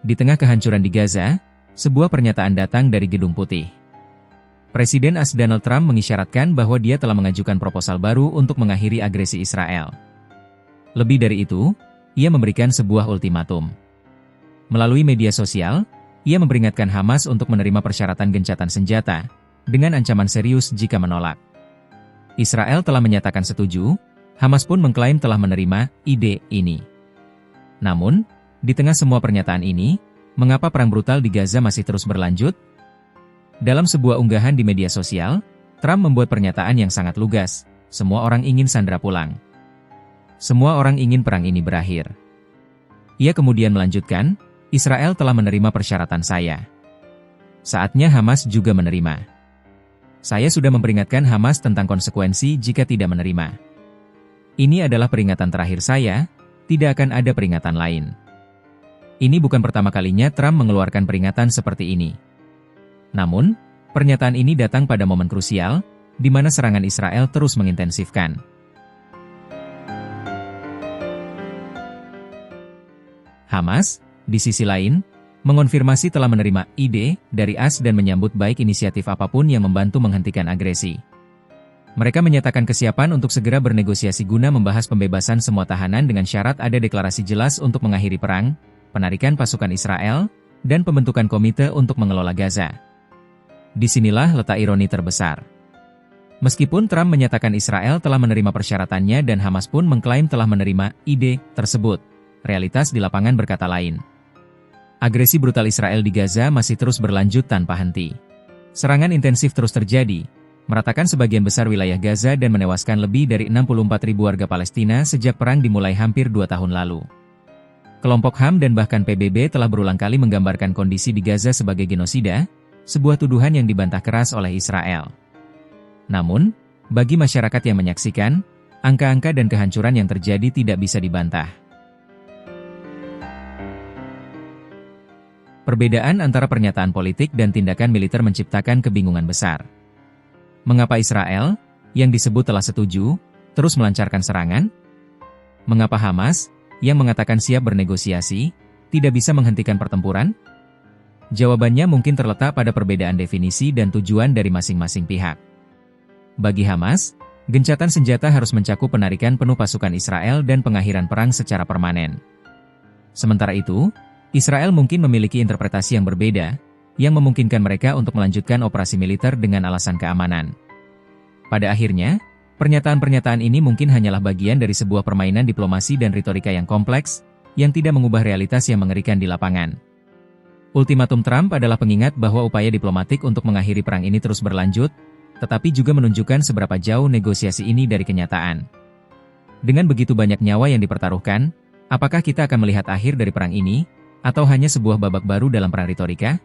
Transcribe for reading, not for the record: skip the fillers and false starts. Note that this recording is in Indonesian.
Di tengah kehancuran di Gaza, sebuah pernyataan datang dari Gedung Putih. Presiden AS Donald Trump mengisyaratkan bahwa dia telah mengajukan proposal baru untuk mengakhiri agresi Israel. Lebih dari itu, ia memberikan sebuah ultimatum. Melalui media sosial, ia memperingatkan Hamas untuk menerima persyaratan gencatan senjata, dengan ancaman serius jika menolak. Israel telah menyatakan setuju, Hamas pun mengklaim telah menerima ide ini. Namun, di tengah semua pernyataan ini, mengapa perang brutal di Gaza masih terus berlanjut? Dalam sebuah unggahan di media sosial, Trump membuat pernyataan yang sangat lugas, semua orang ingin Sandra pulang. Semua orang ingin perang ini berakhir. Ia kemudian melanjutkan, Israel telah menerima persyaratan saya. Saatnya Hamas juga menerima. Saya sudah memperingatkan Hamas tentang konsekuensi jika tidak menerima. Ini adalah peringatan terakhir saya, tidak akan ada peringatan lain. Ini bukan pertama kalinya Trump mengeluarkan peringatan seperti ini. Namun, pernyataan ini datang pada momen krusial, di mana serangan Israel terus mengintensifkan. Hamas, di sisi lain, mengonfirmasi telah menerima ide dari AS dan menyambut baik inisiatif apapun yang membantu menghentikan agresi. Mereka menyatakan kesiapan untuk segera bernegosiasi guna membahas pembebasan semua tahanan dengan syarat ada deklarasi jelas untuk mengakhiri perang, penarikan pasukan Israel, dan pembentukan komite untuk mengelola Gaza. Disinilah letak ironi terbesar. Meskipun Trump menyatakan Israel telah menerima persyaratannya dan Hamas pun mengklaim telah menerima ide tersebut, realitas di lapangan berkata lain. Agresi brutal Israel di Gaza masih terus berlanjut tanpa henti. Serangan intensif terus terjadi, meratakan sebagian besar wilayah Gaza dan menewaskan lebih dari 64.000 warga Palestina sejak perang dimulai hampir 2 tahun lalu. Kelompok HAM dan bahkan PBB telah berulang kali menggambarkan kondisi di Gaza sebagai genosida, sebuah tuduhan yang dibantah keras oleh Israel. Namun, bagi masyarakat yang menyaksikan, angka-angka dan kehancuran yang terjadi tidak bisa dibantah. Perbedaan antara pernyataan politik dan tindakan militer menciptakan kebingungan besar. Mengapa Israel, yang disebut telah setuju, terus melancarkan serangan? Mengapa Hamas, yang mengatakan siap bernegosiasi, tidak bisa menghentikan pertempuran? Jawabannya mungkin terletak pada perbedaan definisi dan tujuan dari masing-masing pihak. Bagi Hamas, gencatan senjata harus mencakup penarikan penuh pasukan Israel dan pengakhiran perang secara permanen. Sementara itu, Israel mungkin memiliki interpretasi yang berbeda, yang memungkinkan mereka untuk melanjutkan operasi militer dengan alasan keamanan. Pada akhirnya, pernyataan-pernyataan ini mungkin hanyalah bagian dari sebuah permainan diplomasi dan retorika yang kompleks, yang tidak mengubah realitas yang mengerikan di lapangan. Ultimatum Trump adalah pengingat bahwa upaya diplomatik untuk mengakhiri perang ini terus berlanjut, tetapi juga menunjukkan seberapa jauh negosiasi ini dari kenyataan. Dengan begitu banyak nyawa yang dipertaruhkan, apakah kita akan melihat akhir dari perang ini, atau hanya sebuah babak baru dalam perang retorika?